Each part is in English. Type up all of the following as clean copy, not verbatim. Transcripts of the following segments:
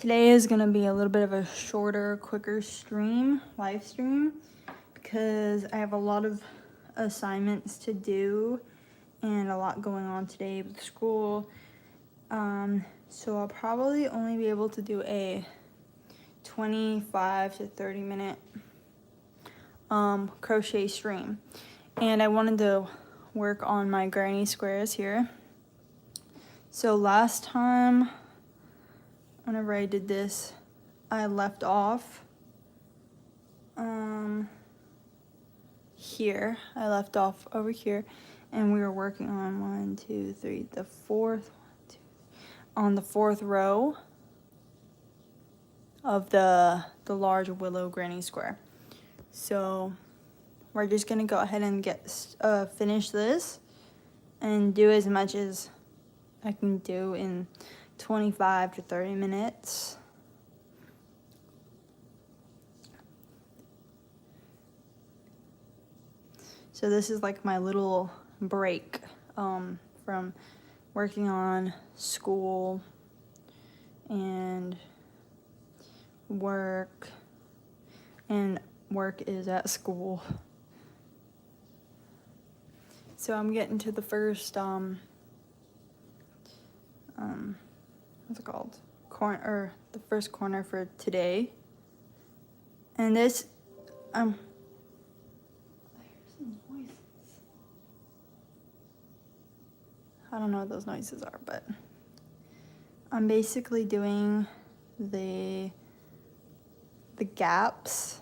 Today is gonna be a little bit of a shorter, quicker live stream, because I have a lot of assignments to do and a lot going on today with school. So I'll probably only be able to do a 25 to 30 minute crochet stream. And I wanted to work on my granny squares here. So last time, whenever I did this, I left off here. I left off over here, and we were working on on the fourth row of the large willow granny square. So we're just gonna go ahead and finish this and do as much as I can do in 25 to 30 minutes. So this is like my little break from working on school and work, and work is at school. So I'm getting to the first what's it called? The first corner for today. And this I hear some noises. I don't know what those noises are, but I'm basically doing the gaps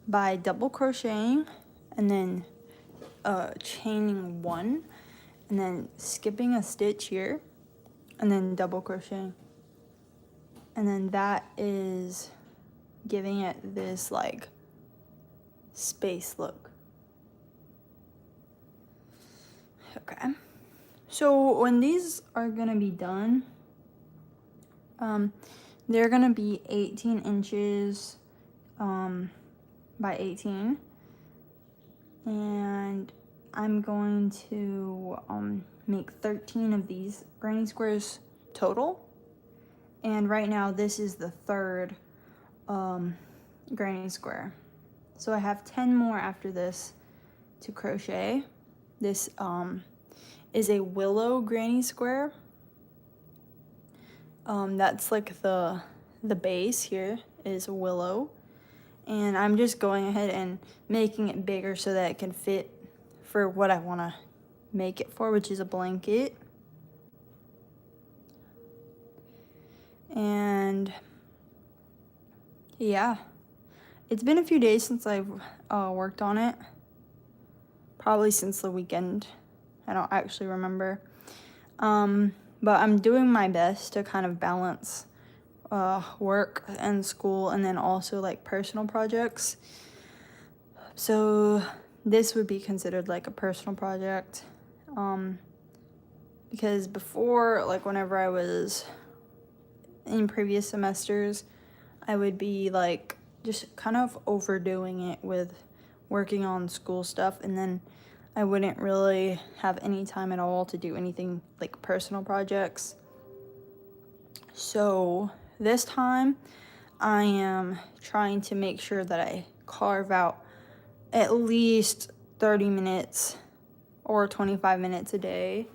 by double crocheting and then chaining one and then skipping a stitch here and then double crocheting, and then that is giving it this like space look. Okay, so when these are gonna be done, they're gonna be 18 inches by 18, and I'm going to make 13 of these granny squares total. And right now this is the third granny square. So I have 10 more after this to crochet. This is a willow granny square. That's like the base here is willow. And I'm just going ahead and making it bigger so that it can fit for what I want to make it for, which is a blanket. And yeah, it's been a few days since I've worked on it. Probably since the weekend. I don't actually remember. But I'm doing my best to kind of balance work and school, and then also like personal projects. So this would be considered like a personal project, because before, like whenever I was in previous semesters, I would be like just kind of overdoing it with working on school stuff, and then I wouldn't really have any time at all to do anything like personal projects. So this time I am trying to make sure that I carve out at least 30 minutes or 25 minutes a day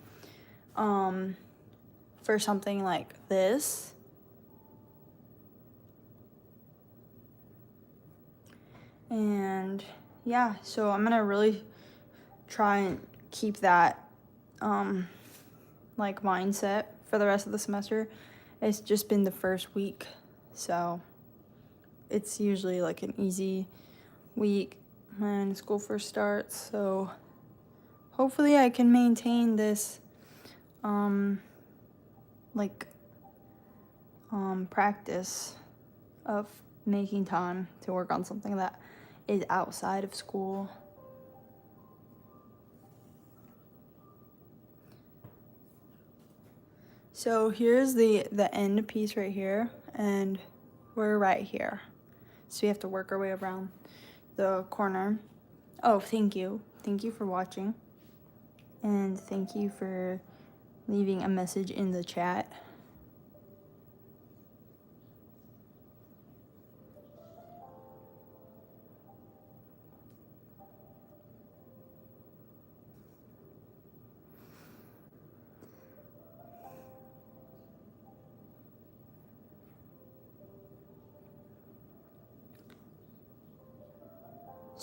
for something like this. And yeah, so I'm gonna really try and keep that like mindset for the rest of the semester. It's just been the first week, so it's usually like an easy week when school first starts. So hopefully I can maintain this practice of making time to work on something that is outside of school. So here's the end piece right here, and we're right here. So we have to work our way around the corner. Oh, thank you. Thank you for watching. And thank you for leaving a message in the chat.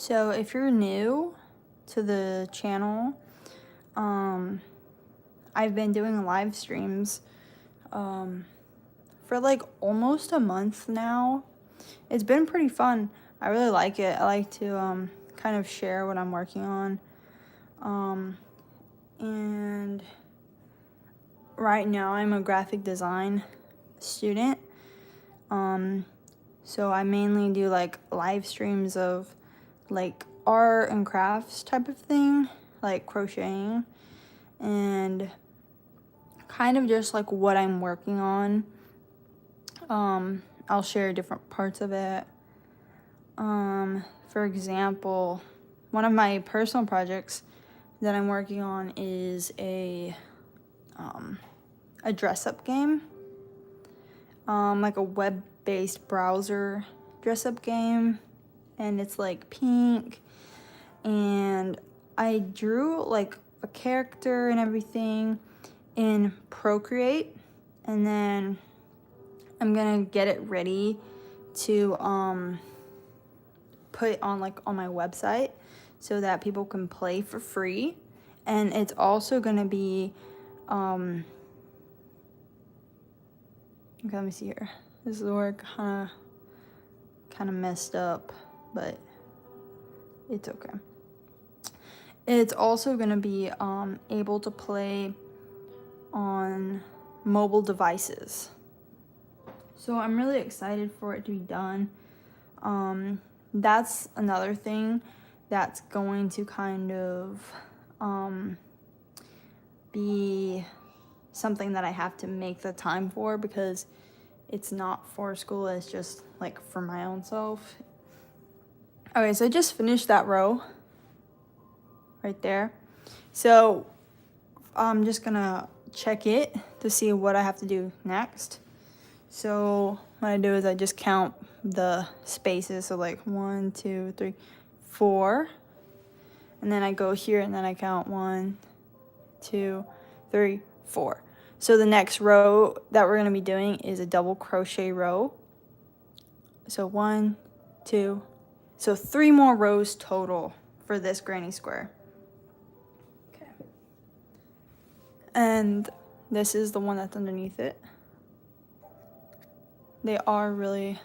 So if you're new to the channel, I've been doing live streams for like almost a month now. It's been pretty fun. I really like it. I like to kind of share what I'm working on. And right now I'm a graphic design student. So I mainly do like live streams of like art and crafts type of thing, like crocheting, and kind of just like what I'm working on. I'll share different parts of it. For example, one of my personal projects that I'm working on is a dress-up game, like a web-based browser dress-up game, and it's like pink, and I drew like a character and everything in Procreate, and then I'm gonna get it ready to put on like on my website so that people can play for free. And it's also gonna be okay, let me see here. This is where it kind of messed up, but it's okay. It's also gonna be able to play on mobile devices. So I'm really excited for it to be done. That's another thing that's going to kind of be something that I have to make the time for, because it's not for school, it's just like for my own self. Okay, so I just finished that row right there. So I'm just gonna check it to see what I have to do next. So what I do is I just count the spaces, so like 1, 2, 3, 4, and then I go here and then I count 1, 2, 3, 4. So the next row that we're gonna be doing is a double crochet row. So 1, 2, so 3 more rows total for this granny square. Okay. And this is the one that's underneath it. They are really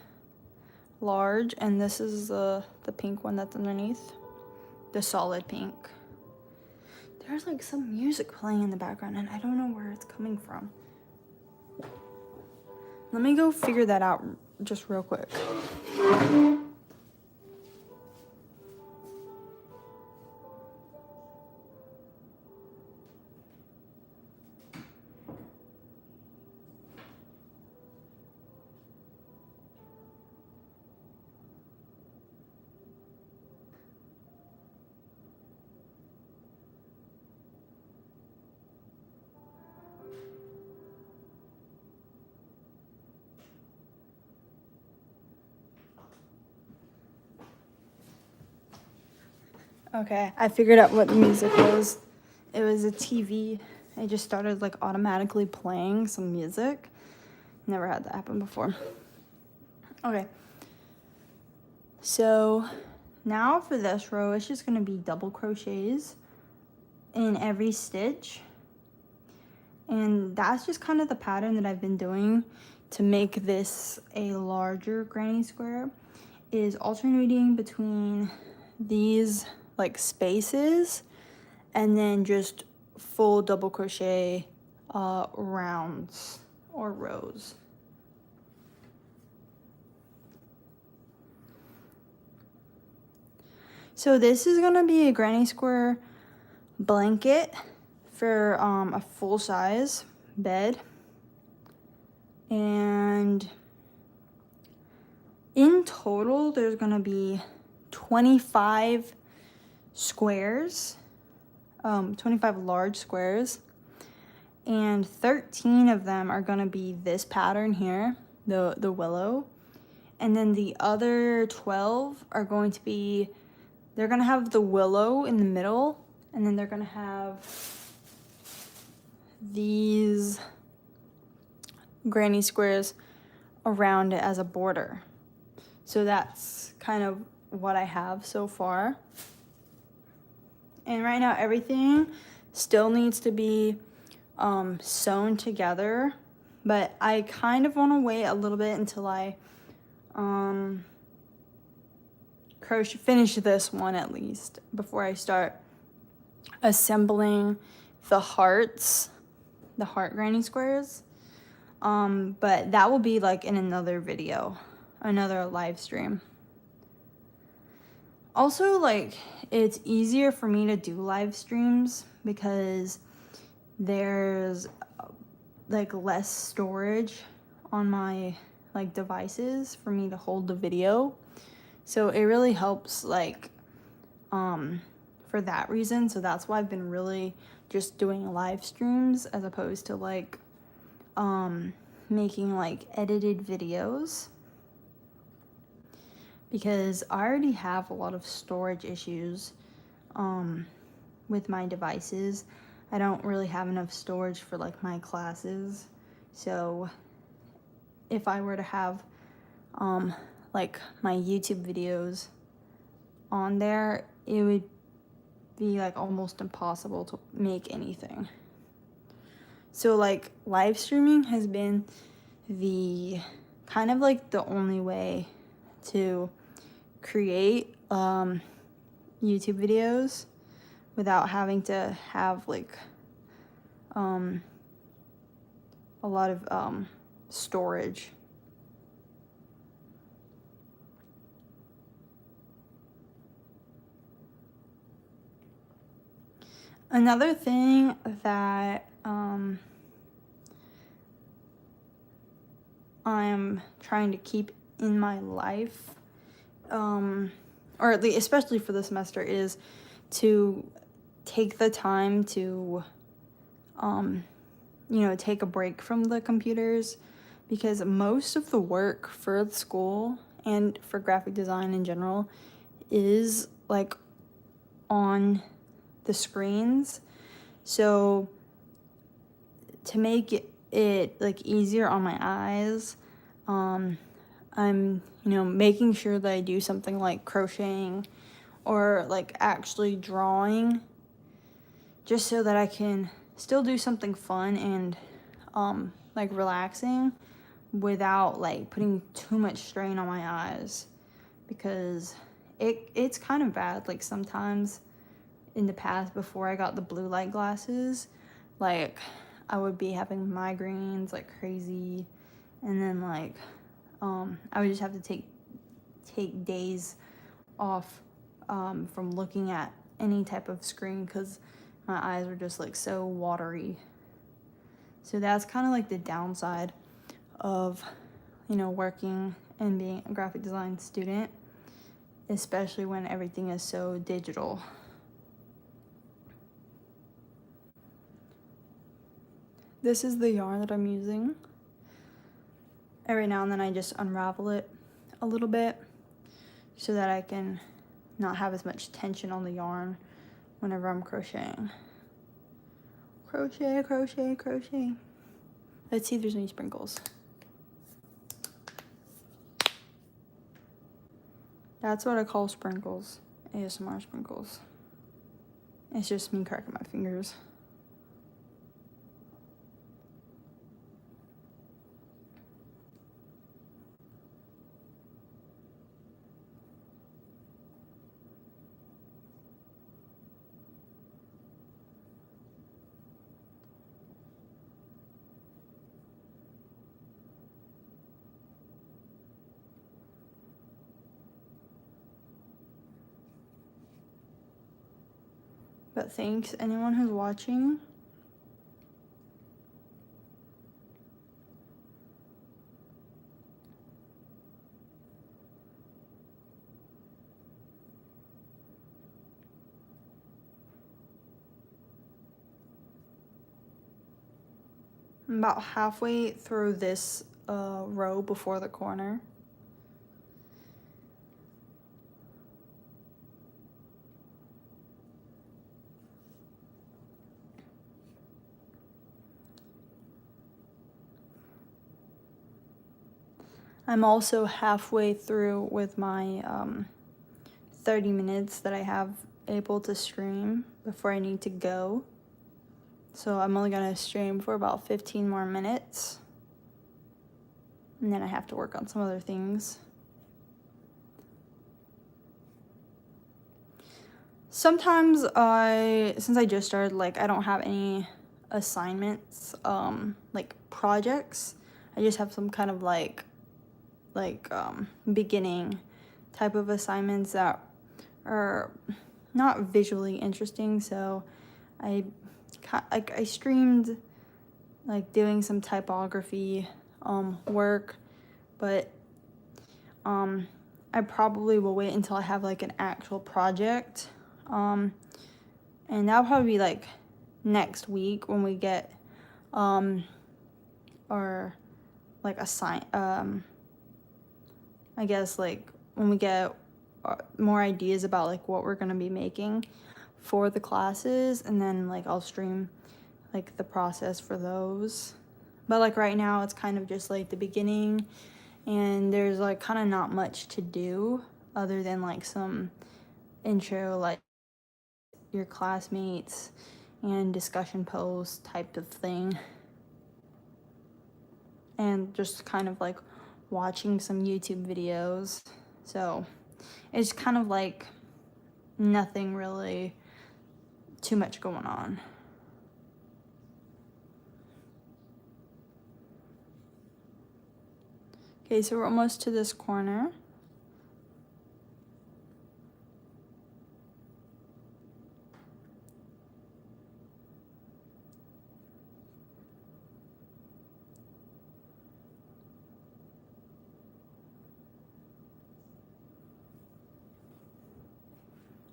large, and this is the pink one that's underneath, the solid pink. There's like some music playing in the background and I don't know where it's coming from. Let me go figure that out just real quick. Okay, I figured out what the music was. It was a TV. It just started like automatically playing some music. Never had that happen before. Okay. So now for this row, it's just gonna be double crochets in every stitch. And that's just kind of the pattern that I've been doing to make this a larger granny square, is alternating between these like spaces and then just full double crochet rounds or rows. So this is gonna be a granny square blanket for a full-size bed, and in total there's gonna be 25 squares, 25 large squares, and 13 of them are gonna be this pattern here, the willow, and then the other 12 are going to be, they're gonna have the willow in the middle, and then they're gonna have these granny squares around it as a border. So that's kind of what I have so far. And right now everything still needs to be sewn together, but I kind of want to wait a little bit until I finish this one at least before I start assembling the hearts, the heart granny squares. But that will be like in another video, another live stream. Also, like, it's easier for me to do live streams because there's like less storage on my like devices for me to hold the video. So it really helps, like, for that reason. So that's why I've been really just doing live streams as opposed to like making like edited videos, because I already have a lot of storage issues with my devices. I don't really have enough storage for like my classes. So if I were to have like my YouTube videos on there, it would be like almost impossible to make anything. So like live streaming has been the kind of like the only way to create YouTube videos without having to have like a lot of storage. Another thing that I'm trying to keep in my life, or at least especially for the semester, is to take the time to take a break from the computers, because most of the work for the school and for graphic design in general is like on the screens. So to make it like easier on my eyes, I'm making sure that I do something like crocheting or like actually drawing, just so that I can still do something fun and like relaxing without like putting too much strain on my eyes, because it's kind of bad. Like sometimes in the past, before I got the blue light glasses, like I would be having migraines like crazy, and then like I would just have to take days off from looking at any type of screen because my eyes were just like so watery. So that's kind of like the downside of working and being a graphic design student, especially when everything is so digital. This is the yarn that I'm using. Every now and then I just unravel it a little bit so that I can not have as much tension on the yarn whenever I'm crocheting. Crochet, crochet, crochet. Let's see if there's any sprinkles. That's what I call sprinkles. ASMR sprinkles. It's just me cracking my fingers. But thanks anyone who's watching. I'm about halfway through this row before the corner. I'm also halfway through with my 30 minutes that I have able to stream before I need to go. So I'm only gonna stream for about 15 more minutes. And then I have to work on some other things. Sometimes since I just started, like, I don't have any assignments, like projects. I just have some kind of like beginning type of assignments that are not visually interesting. So I streamed like doing some typography work, but I probably will wait until I have like an actual project, and that'll probably be like next week when we get or like I guess like when we get more ideas about like what we're gonna be making for the classes, and then like I'll stream like the process for those. But like right now it's kind of just like the beginning, and there's like kind of not much to do other than like some intro, like your classmates and discussion posts type of thing, and just kind of like watching some YouTube videos. So it's kind of like nothing really too much going on. Okay, so we're almost to this corner.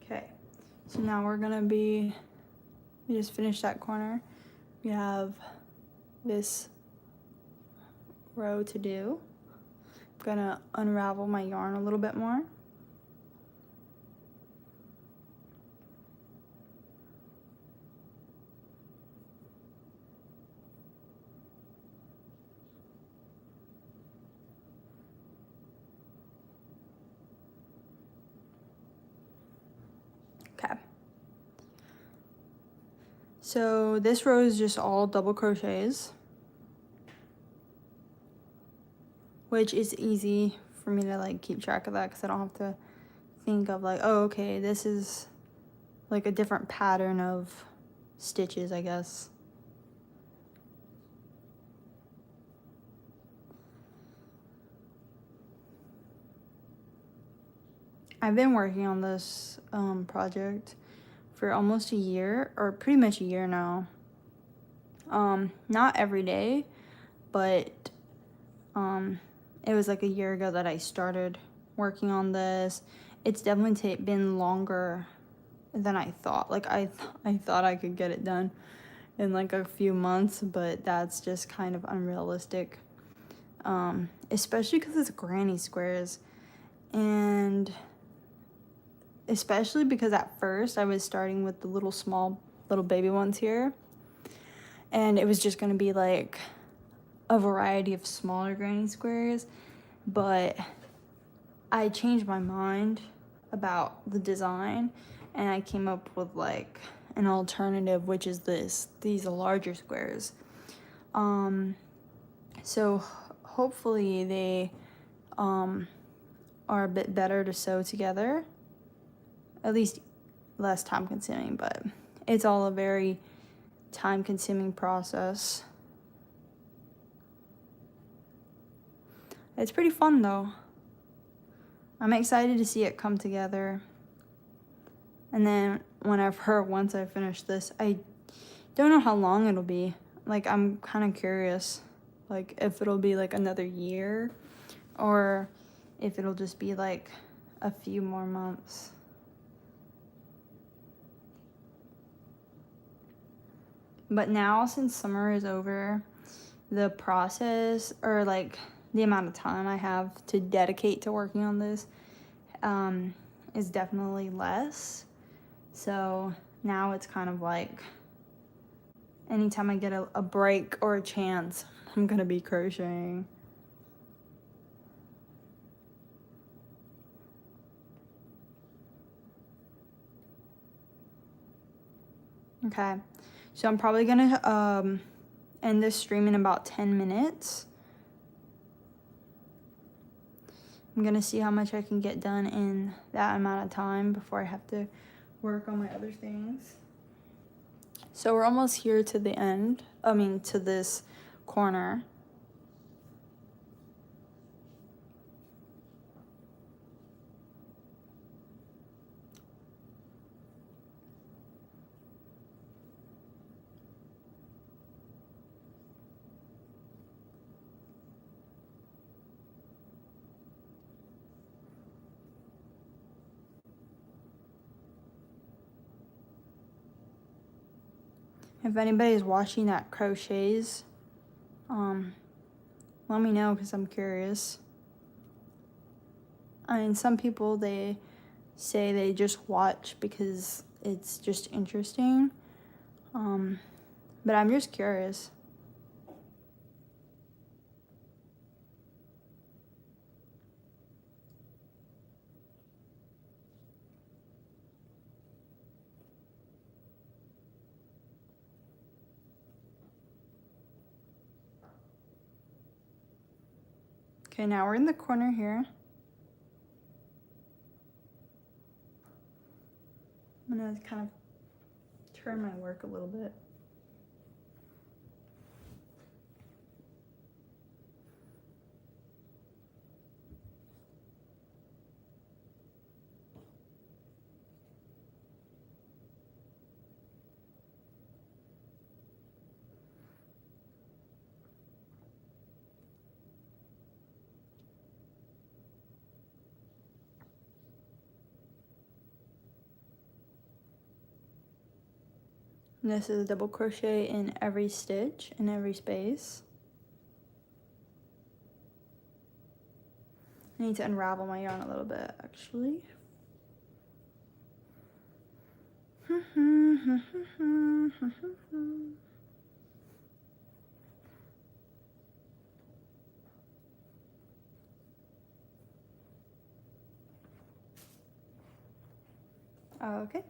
Okay, so now we just finished that corner. We have this row to do. I'm gonna unravel my yarn a little bit more. Okay. So this row is just all double crochets, which is easy for me to like keep track of that because I don't have to think of like, oh, okay, this is like a different pattern of stitches, I guess. I've been working on this project for almost a year, or pretty much a year now. Not every day, but it was like a year ago that I started working on this. It's definitely been longer than I thought. Like I thought I could get it done in like a few months, but that's just kind of unrealistic. Especially because it's granny squares, and especially because at first I was starting with the little baby ones here, and it was just gonna be like a variety of smaller granny squares, but I changed my mind about the design, and I came up with like an alternative, which is these larger squares. So hopefully they are a bit better to sew together, at least less time consuming, but it's all a very time consuming process. It's pretty fun though. I'm excited to see it come together. And then once I finish this, I don't know how long it'll be. Like, I'm kind of curious, like, if it'll be like another year or if it'll just be like a few more months. But now, since summer is over, the process, or like the amount of time I have to dedicate to working on this is definitely less. So now it's kind of like anytime I get a break or a chance, I'm gonna be crocheting. Okay, so I'm probably gonna end this stream in about 10 minutes. I'm gonna see how much I can get done in that amount of time before I have to work on my other things. So we're almost here to the end. I mean, to this corner. If anybody's watching that crochets, let me know because I'm curious. I mean, some people, they say they just watch because it's just interesting. But I'm just curious. Okay, now we're in the corner here. I'm gonna kind of turn my work a little bit. And this is a double crochet in every stitch, in every space. I need to unravel my yarn a little bit, actually. Okay.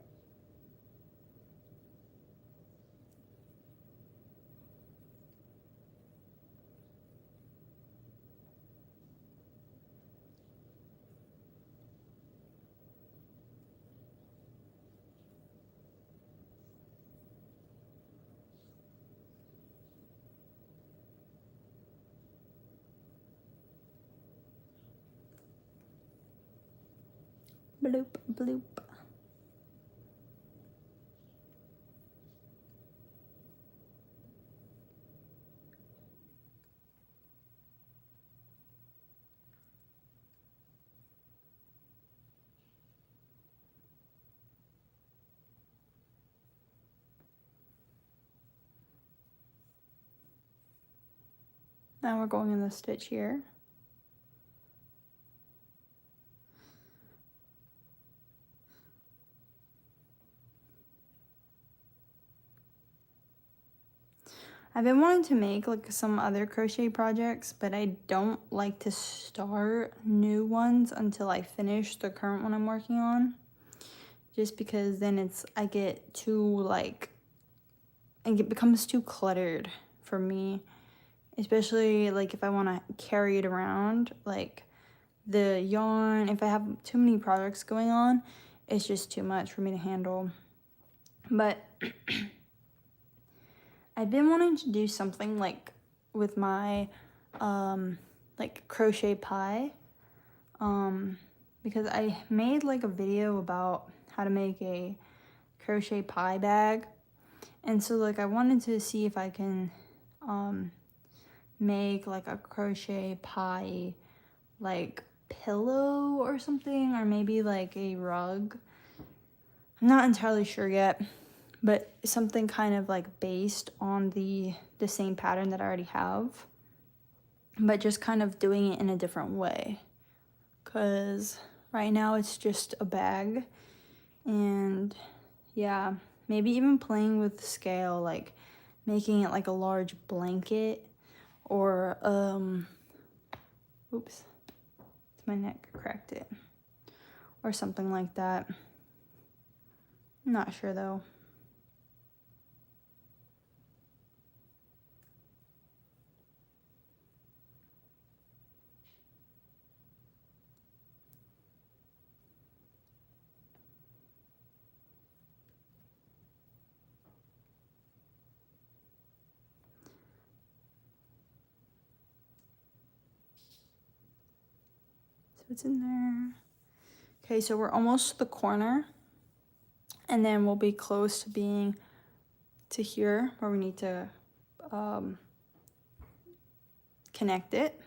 Bloop, bloop. Now we're going in the stitch here. I've been wanting to make like some other crochet projects, but I don't like to start new ones until I finish the current one I'm working on. Just because then I get too like, it becomes too cluttered for me. Especially like if I want to carry it around, like the yarn, if I have too many projects going on, it's just too much for me to handle. But I've been wanting to do something like with my like crochet pie, because I made like a video about how to make a crochet pie bag, and so like I wanted to see if I can make like a crochet pie like pillow or something, or maybe like a rug. I'm not entirely sure yet, but something kind of like based on the same pattern that I already have, but just kind of doing it in a different way, because right now it's just a bag. And yeah, maybe even playing with scale, like making it like a large blanket, or oops, my neck cracked it, or something like that. I'm not sure though. it's in there. Okay, so we're almost to the corner, and then we'll be close to being to here where we need to connect it.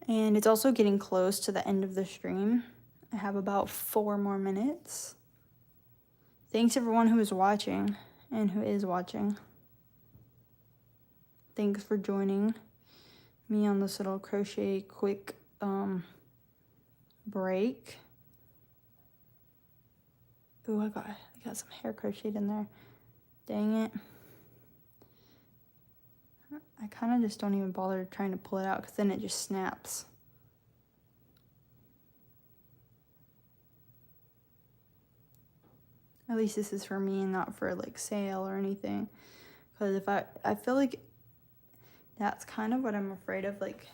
And it's also getting close to the end of the stream. I have about 4 more minutes. Thanks everyone who is watching and who is watching. Thanks for joining me on this little crochet quick break. Ooh, I got some hair crocheted in there. Dang it. I kind of just don't even bother trying to pull it out because then it just snaps. At least this is for me and not for like sale or anything. Because if I feel like that's kind of what I'm afraid of, like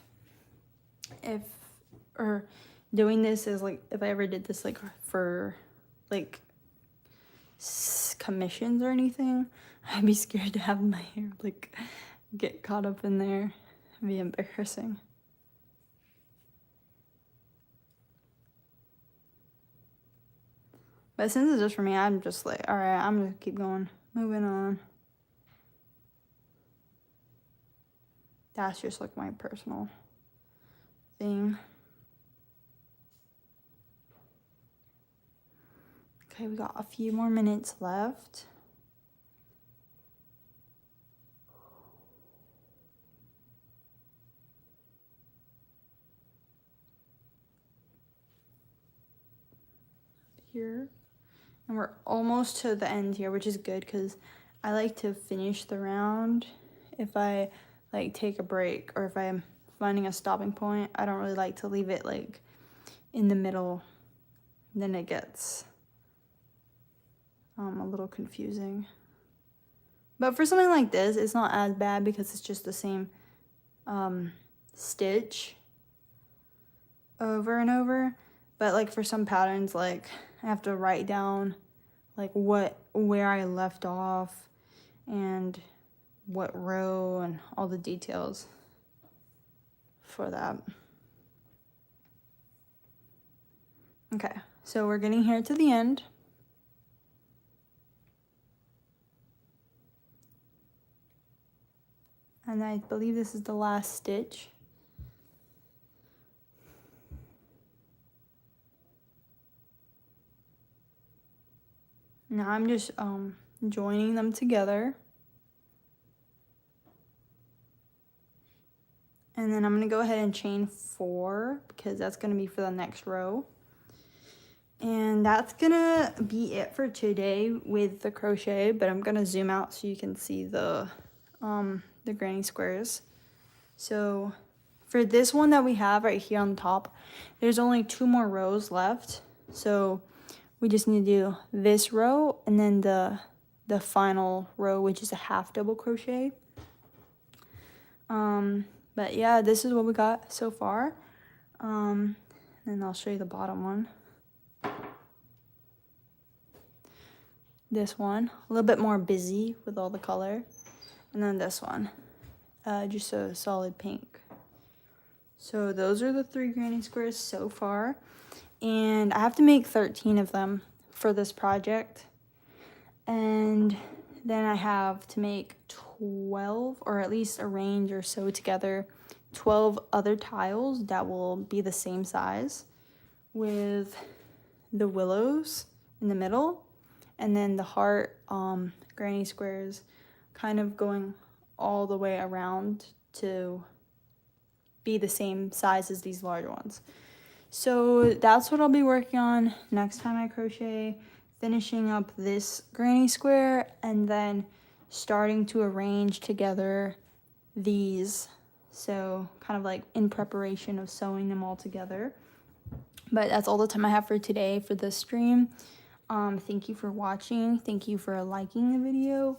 doing this is like, if I ever did this like for like commissions or anything, I'd be scared to have my hair like get caught up in there. It'd be embarrassing. But since it's just for me, I'm just like, all right, I'm gonna keep going, moving on. That's just like my personal thing. Okay, we got a few more minutes left. Here. And we're almost to the end here, which is good because I like to finish the round if I like take a break or if I'm finding a stopping point. I don't really like to leave it like in the middle. Then it gets a little confusing. But for something like this, it's not as bad because it's just the same stitch over and over. But like for some patterns, like I have to write down like where I left off and what row and all the details for that. Okay, so we're getting here to the end. And I believe this is the last stitch. Now I'm just joining them together. And then I'm gonna go ahead and chain 4 because that's gonna be for the next row. And that's gonna be it for today with the crochet, but I'm gonna zoom out so you can see the granny squares. So for this one that we have right here on top, there's only 2 more rows left. So we just need to do this row and then the final row, which is a half double crochet. But yeah, this is what we got so far. And I'll show you the bottom one. This one, a little bit more busy with all the color. And then this one, just a solid pink. So those are the 3 granny squares so far. And I have to make 13 of them for this project. And then I have to make 12, or at least arrange or sew together 12 other tiles that will be the same size with the willows in the middle. And then the heart granny squares kind of going all the way around to be the same size as these large ones. So that's what I'll be working on next time I crochet, finishing up this granny square and then starting to arrange together these. So kind of like in preparation of sewing them all together. But that's all the time I have for today for this stream. Thank you for watching. Thank you for liking the video.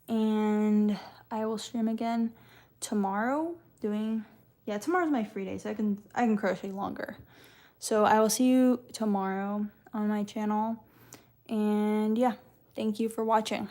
And I will stream again tomorrow tomorrow's my free day, so I can crochet longer. So I will see you tomorrow on my channel. And yeah, thank you for watching.